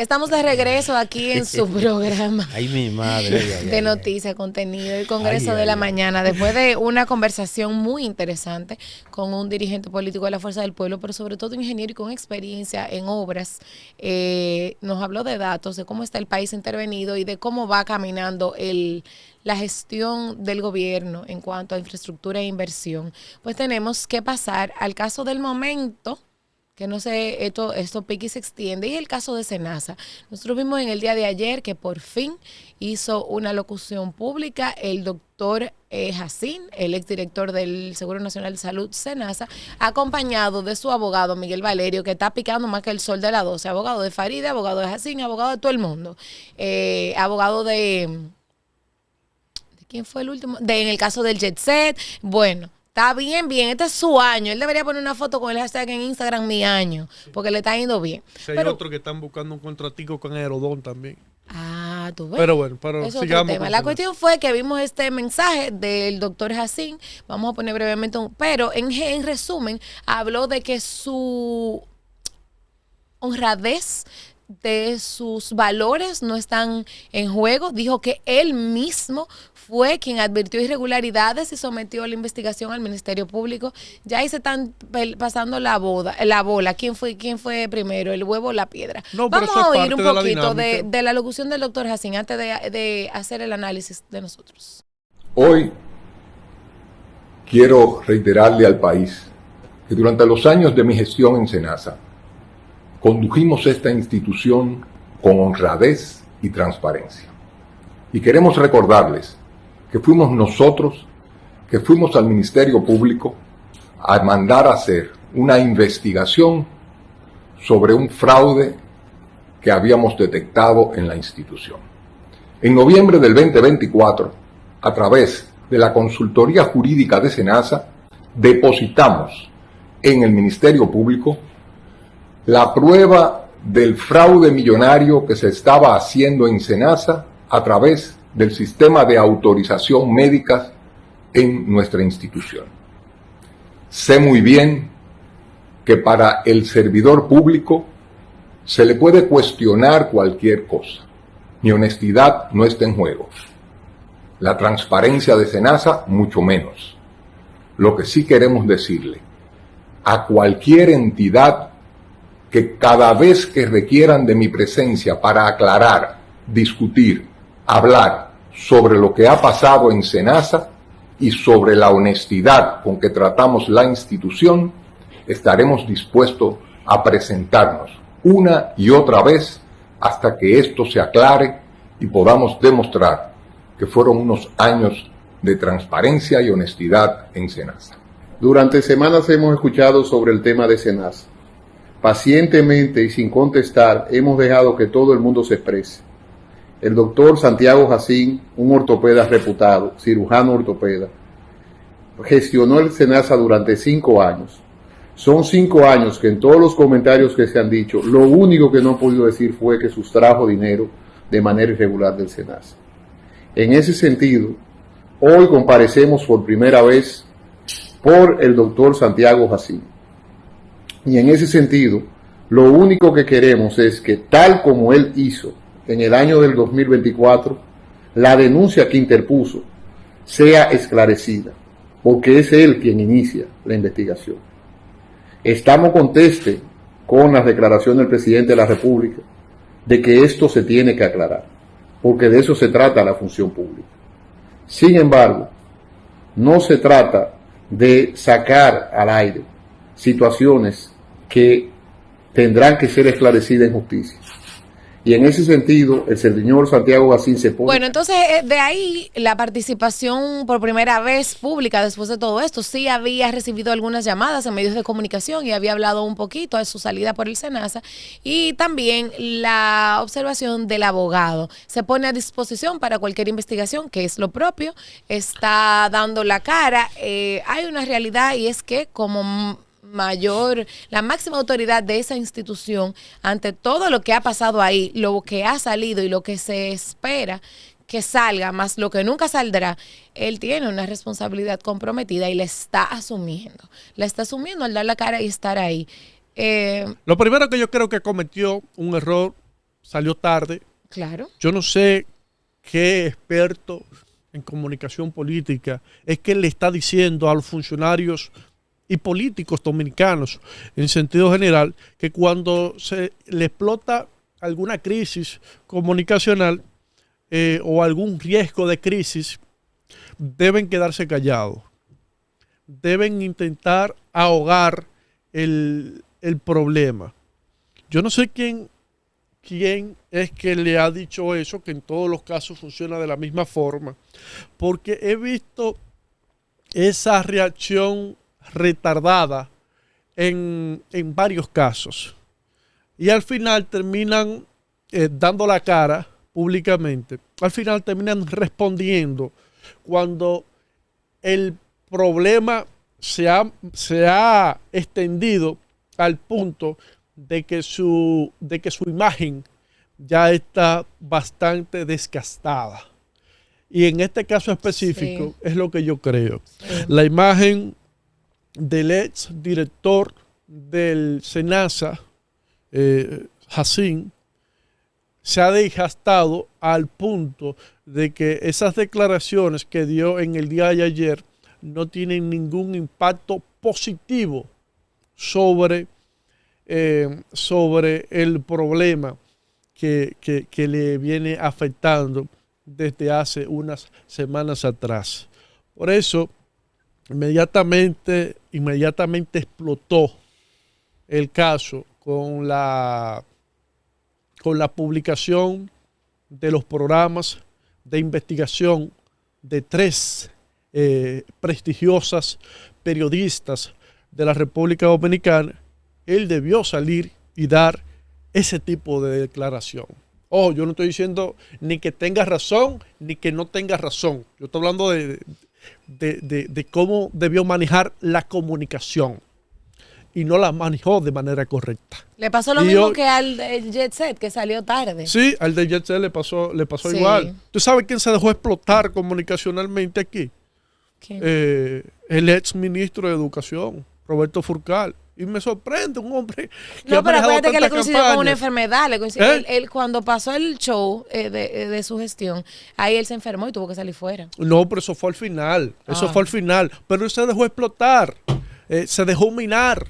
Estamos de regreso aquí en su programa. Ay, mi madre. De noticias, contenido, el Congreso de la Mañana, después de una conversación muy interesante con un dirigente político de la Fuerza del Pueblo, pero sobre todo ingeniero y con experiencia en obras. Nos habló de datos, de cómo está el país intervenido y de cómo va caminando la gestión del gobierno en cuanto a infraestructura e inversión. Pues tenemos que pasar al caso del momento, que no sé, esto pique y se extiende, y el caso de Senasa. Nosotros vimos en el día de ayer que por fin hizo una locución pública el doctor Jacín, el exdirector del Seguro Nacional de Salud, Senasa, acompañado de su abogado Miguel Valerio, que está picando más que el sol de la 12, abogado de Faride, abogado de Jacín, abogado de todo el mundo, abogado de ¿quién fue el último? En el caso del Jet Set. Bueno, está bien, este es su año. Él debería poner una foto con el hashtag en Instagram, mi año, porque le está yendo bien. Si hay otro que están buscando un contratico con Aerodón también. Tú ves. Pero bueno, sigamos. La cuestión fue que vimos este mensaje del doctor Jacín. Vamos a poner brevemente pero en resumen, habló de que su honradez, de sus valores no están en juego. Dijo que él mismo fue quien advirtió irregularidades y sometió la investigación al Ministerio Público. Ya ahí se están pasando la bola. ¿Quién fue primero, el huevo o la piedra? Vamos a oír un poquito de la locución del doctor Jacín antes de hacer el análisis de nosotros. Hoy quiero reiterarle al país que durante los años de mi gestión en Senasa condujimos esta institución con honradez y transparencia. Y queremos recordarles que fuimos nosotros que fuimos al Ministerio Público a mandar a hacer una investigación sobre un fraude que habíamos detectado en la institución. En noviembre del 2024, a través de la Consultoría Jurídica de Senasa, depositamos en el Ministerio Público la prueba del fraude millonario que se estaba haciendo en Senasa a través del sistema de autorización médica en nuestra institución. Sé muy bien que para el servidor público se le puede cuestionar cualquier cosa. Mi honestidad no está en juego. La transparencia de Senasa, mucho menos. Lo que sí queremos decirle a cualquier entidad que cada vez que requieran de mi presencia para aclarar, discutir, hablar sobre lo que ha pasado en Senasa y sobre la honestidad con que tratamos la institución, estaremos dispuestos a presentarnos una y otra vez hasta que esto se aclare y podamos demostrar que fueron unos años de transparencia y honestidad en Senasa. Durante semanas hemos escuchado sobre el tema de Senasa. Pacientemente y sin contestar hemos dejado que todo el mundo se exprese. El doctor Santiago Jacín, un ortopeda reputado, cirujano ortopeda, gestionó el Senasa durante 5 años. Son 5 años que en todos los comentarios que se han dicho, lo único que no han podido decir fue que sustrajo dinero de manera irregular del Senasa. En ese sentido, hoy comparecemos por primera vez por el doctor Santiago Jacín. Y en ese sentido, lo único que queremos es que, tal como él hizo en el año del 2024, la denuncia que interpuso sea esclarecida, porque es él quien inicia la investigación. Estamos contestes con las declaraciones del presidente de la República de que esto se tiene que aclarar, porque de eso se trata la función pública. Sin embargo, no se trata de sacar al aire situaciones que tendrán que ser esclarecidas en justicia. Y en ese sentido, el señor Santiago Jacín se pone... Bueno, entonces de ahí la participación por primera vez pública después de todo esto. Sí había recibido algunas llamadas en medios de comunicación y había hablado un poquito de su salida por el Senasa. Y también la observación del abogado. Se pone a disposición para cualquier investigación, que es lo propio. Está dando la cara. Hay una realidad y es que como la máxima autoridad de esa institución, ante todo lo que ha pasado ahí, lo que ha salido y lo que se espera que salga, más lo que nunca saldrá, él tiene una responsabilidad comprometida y la está asumiendo. La está asumiendo al dar la cara y estar ahí. Lo primero que yo creo que cometió un error salió tarde. Claro. Yo no sé qué experto en comunicación política es que le está diciendo a los funcionarios y políticos dominicanos, en sentido general, que cuando se le explota alguna crisis comunicacional o algún riesgo de crisis, deben quedarse callados. Deben intentar ahogar el problema. Yo no sé quién es que le ha dicho eso, que en todos los casos funciona de la misma forma, porque he visto esa reacción retardada en varios casos y al final terminan dando la cara públicamente, al final terminan respondiendo cuando el problema se ha extendido al punto de que su imagen ya está bastante desgastada. Y en este caso específico es lo que yo creo. La imagen del ex director del SENASA, Hassin, se ha desgastado al punto de que esas declaraciones que dio en el día de ayer no tienen ningún impacto positivo sobre el problema que le viene afectando desde hace unas semanas atrás. Por eso, inmediatamente explotó el caso con la publicación de los programas de investigación de 3 prestigiosas periodistas de la República Dominicana. Él debió salir y dar ese tipo de declaración. Ojo, yo no estoy diciendo ni que tenga razón ni que no tenga razón. Yo estoy hablando de cómo debió manejar la comunicación y no la manejó de manera correcta. Le pasó lo mismo que al Jet Set, que salió tarde. Sí, al de Jet Set le pasó igual. ¿Tú sabes quién se dejó explotar comunicacionalmente aquí? El ex ministro de Educación, Roberto Furcal. Y me sorprende un hombre que no, pero acuérdate que le coincidió campaña con una enfermedad. Le coincidió, él, cuando pasó el show de su gestión, ahí él se enfermó y tuvo que salir fuera. No, pero eso fue al final. Eso fue al final. Pero él se dejó explotar. Se dejó minar.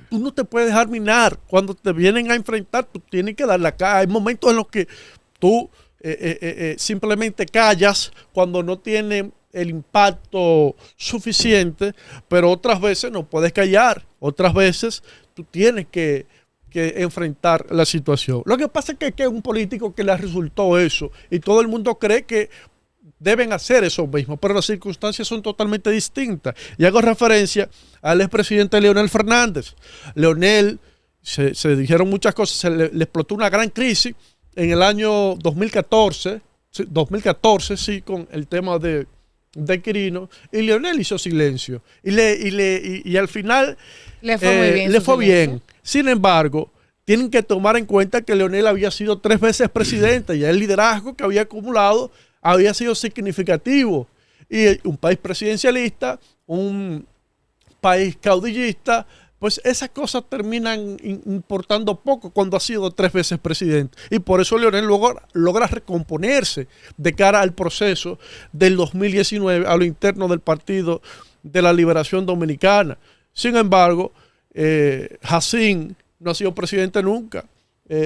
Tú no te puedes dejar minar. Cuando te vienen a enfrentar, tú tienes que dar la cara. Hay momentos en los que tú simplemente callas cuando no tiene el impacto suficiente, pero otras veces no puedes callar. Otras veces tú tienes que enfrentar la situación. Lo que pasa es que es un político que le resultó eso y todo el mundo cree que deben hacer eso mismo, pero las circunstancias son totalmente distintas. Y hago referencia al expresidente Leonel Fernández. Leonel, se dijeron muchas cosas, le explotó una gran crisis en el año 2014, sí, con el tema de Quirino, y Leonel hizo silencio. Y al final le fue muy bien. Sin embargo, tienen que tomar en cuenta que Leonel había sido 3 veces presidente y el liderazgo que había acumulado había sido significativo. Y un país presidencialista, un país caudillista, pues esas cosas terminan importando poco cuando ha sido 3 veces presidente. Y por eso Leonel logra recomponerse de cara al proceso del 2019 a lo interno del Partido de la Liberación Dominicana. Sin embargo, Hassin no ha sido presidente nunca.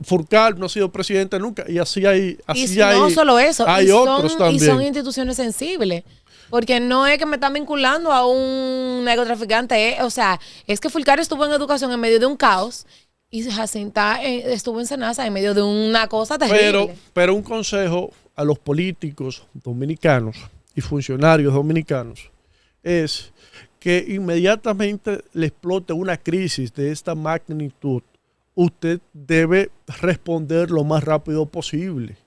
Furcal no ha sido presidente nunca. Y así hay. No solo eso, hay otros también. Y son instituciones sensibles. Porque no es que me están vinculando a un narcotraficante. O sea, es que Furcal estuvo en educación en medio de un caos y Jacinta estuvo en SENASA en medio de una cosa terrible. Pero un consejo a los políticos dominicanos y funcionarios dominicanos es que inmediatamente le explote una crisis de esta magnitud, usted debe responder lo más rápido posible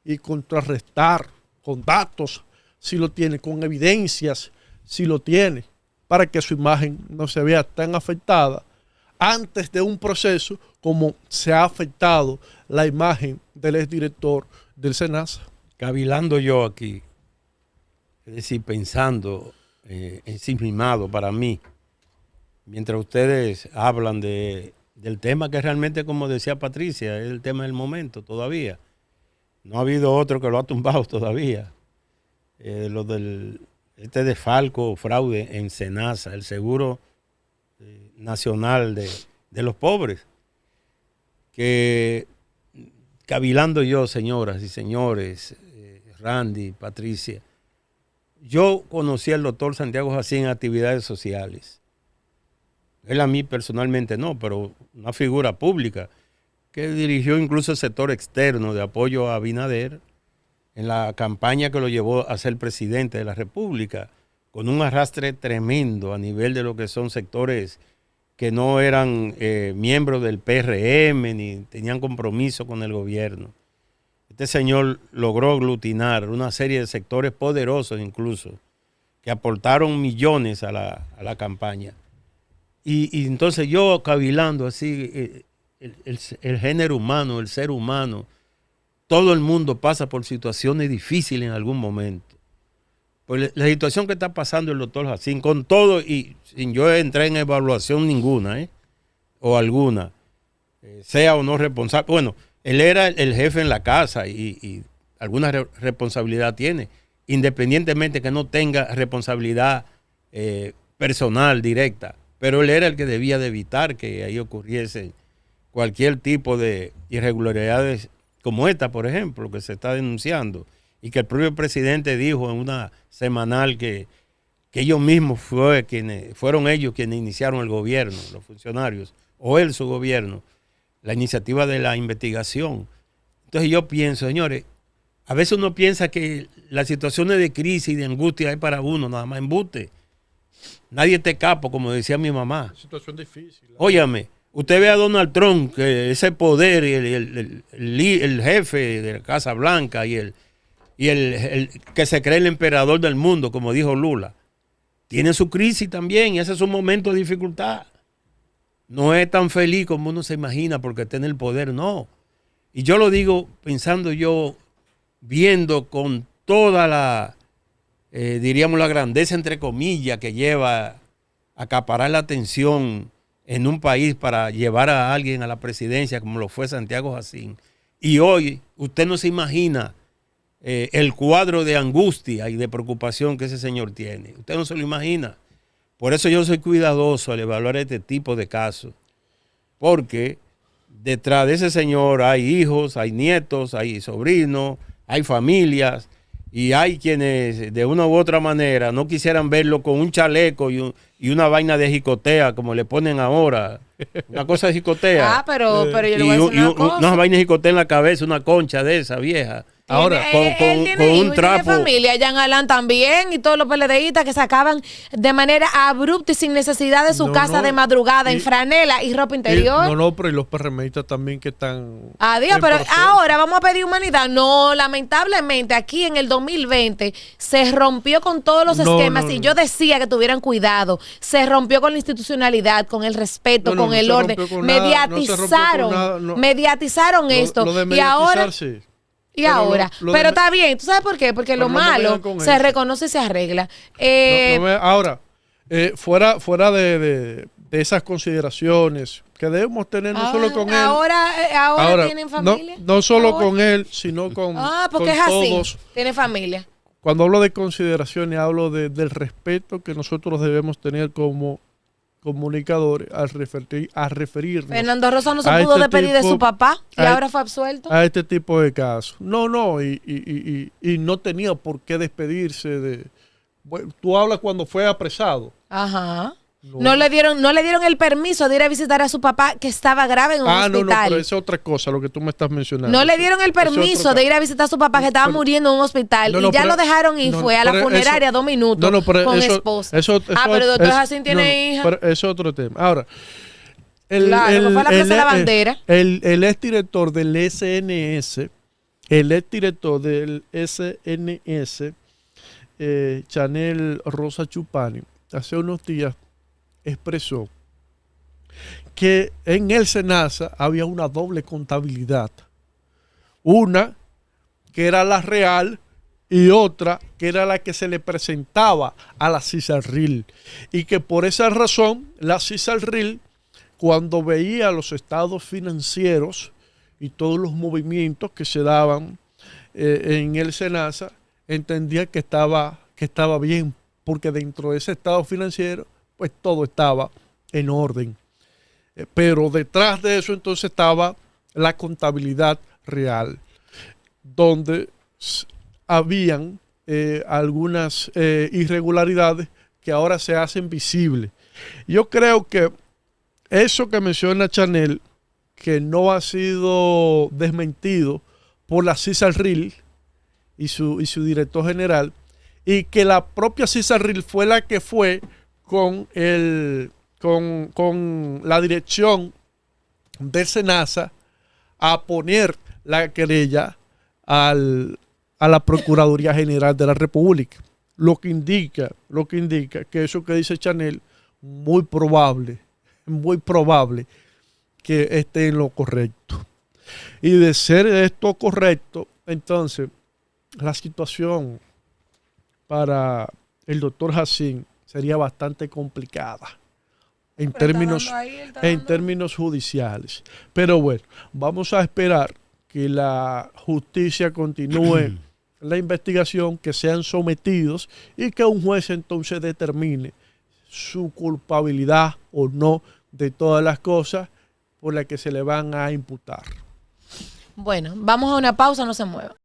y contrarrestar con datos, si lo tiene, con evidencias, si lo tiene, para que su imagen no se vea tan afectada antes de un proceso como se ha afectado la imagen del exdirector del SENASA. Cavilando yo aquí, es decir, pensando ensimismado para mí, mientras ustedes hablan de del tema que realmente, como decía Patricia, es el tema del momento todavía. No ha habido otro que lo ha tumbado todavía. Lo del desfalco o fraude en Senasa, el seguro nacional de los pobres. Que cavilando yo, señoras y señores, Randy, Patricia, yo conocí al doctor Santiago Jacín en actividades sociales. Él a mí personalmente no, pero una figura pública que dirigió incluso el sector externo de apoyo a Abinader en la campaña que lo llevó a ser presidente de la República, con un arrastre tremendo a nivel de lo que son sectores que no eran miembros del PRM ni tenían compromiso con el gobierno. Este señor logró aglutinar una serie de sectores poderosos incluso, que aportaron millones a la campaña. Y entonces yo cavilando así, el género humano, el ser humano, todo el mundo pasa por situaciones difíciles en algún momento. Pues la situación que está pasando el doctor Jacín, con todo y sin yo entrar en evaluación ninguna, o alguna, sea o no responsable. Bueno, él era el jefe en la casa y alguna responsabilidad tiene, independientemente que no tenga responsabilidad personal directa, pero él era el que debía de evitar que ahí ocurriese cualquier tipo de irregularidades como esta, por ejemplo, que se está denunciando. Y que el propio presidente dijo en una semanal que ellos mismos fueron ellos quienes iniciaron el gobierno, los funcionarios, o él su gobierno, la iniciativa de la investigación. Entonces yo pienso, señores, a veces uno piensa que las situaciones de crisis y de angustia hay para uno, nada más embuste. Nadie te capo, como decía mi mamá. Situación difícil. Óyame, usted ve a Donald Trump, que ese poder, el jefe de la Casa Blanca y el que se cree el emperador del mundo, como dijo Lula, tiene su crisis también, y ese es un momento de dificultad. No es tan feliz como uno se imagina porque tiene el poder, no. Y yo lo digo pensando yo, viendo con toda la, diríamos la grandeza entre comillas que lleva a acaparar la atención en un país para llevar a alguien a la presidencia como lo fue Santiago Jacín. Y hoy usted no se imagina el cuadro de angustia y de preocupación que ese señor tiene. Usted no se lo imagina. Por eso yo soy cuidadoso al evaluar este tipo de casos. Porque detrás de ese señor hay hijos, hay nietos, hay sobrinos, hay familias. Y hay quienes de una u otra manera no quisieran verlo con un chaleco y una vaina de jicotea como le ponen ahora. Una cosa de jicotea. Pero yo le voy a decir una cosa. Una vaina de jicotea en la cabeza, una concha de esa vieja. Ahora, con un trapo. Tiene familia, Jean Alain también, y todos los PLDistas que sacaban de manera abrupta y sin necesidad de su casa de madrugada en franela y ropa interior. Pero y los PRMistas también que están. Adiós, pero ahora vamos a pedir humanidad. No, lamentablemente aquí en el 2020 se rompió con todos los esquemas y yo decía que tuvieran cuidado. Se rompió con la institucionalidad, con el respeto, con el orden. Mediatizaron esto. Y ahora. Sí. Y pero ahora, pero está bien, ¿tú sabes por qué? Porque lo malo se reconoce y se arregla. Ahora, fuera de esas consideraciones que debemos tener no solo con él. Ahora tienen familia. No solo con él, sino con, porque con es todos. Así. Tiene familia. Cuando hablo de consideraciones, hablo del respeto que nosotros debemos tener como comunicadores al referirnos. Fernando Rosa no se pudo despedir de su papá y ahora fue absuelto. A este tipo de casos. Y no tenía por qué despedirse de. Bueno, tú hablas cuando fue apresado. Ajá. No le dieron el permiso de ir a visitar a su papá que estaba grave en un hospital. No, pero esa es otra cosa, lo que tú me estás mencionando. No le dieron el permiso de ir a visitar a su papá que estaba muriendo en un hospital y ya lo dejaron y fue a la funeraria 2 minutos con esposa. Pero el doctor Jacín tiene hija. Pero es otro tema. Ahora, fue a la Plaza de la Bandera. El exdirector del SNS, Chanel Rosa Chupani, hace unos días expresó que en el Senasa había una doble contabilidad. Una que era la real y otra que era la que se le presentaba a la CISARRIL. Y que por esa razón la CISARRIL cuando veía los estados financieros y todos los movimientos que se daban en el SENASA, entendía que estaba bien, porque dentro de ese estado financiero, pues todo estaba en orden. Pero detrás de eso entonces estaba la contabilidad real, donde habían algunas irregularidades que ahora se hacen visibles. Yo creo que eso que menciona Chanel, que no ha sido desmentido por la CISARRIL y su director general, y que la propia CISARRIL fue la que fue con la dirección de SENASA a poner la querella a la Procuraduría General de la República. Lo que indica que eso que dice Chanel, muy probable que esté en lo correcto. Y de ser esto correcto, entonces la situación para el doctor Jacín sería bastante complicada en términos judiciales. Pero bueno, vamos a esperar que la justicia continúe la investigación, que sean sometidos y que un juez entonces determine su culpabilidad o no de todas las cosas por las que se le van a imputar. Bueno, vamos a una pausa, no se mueva.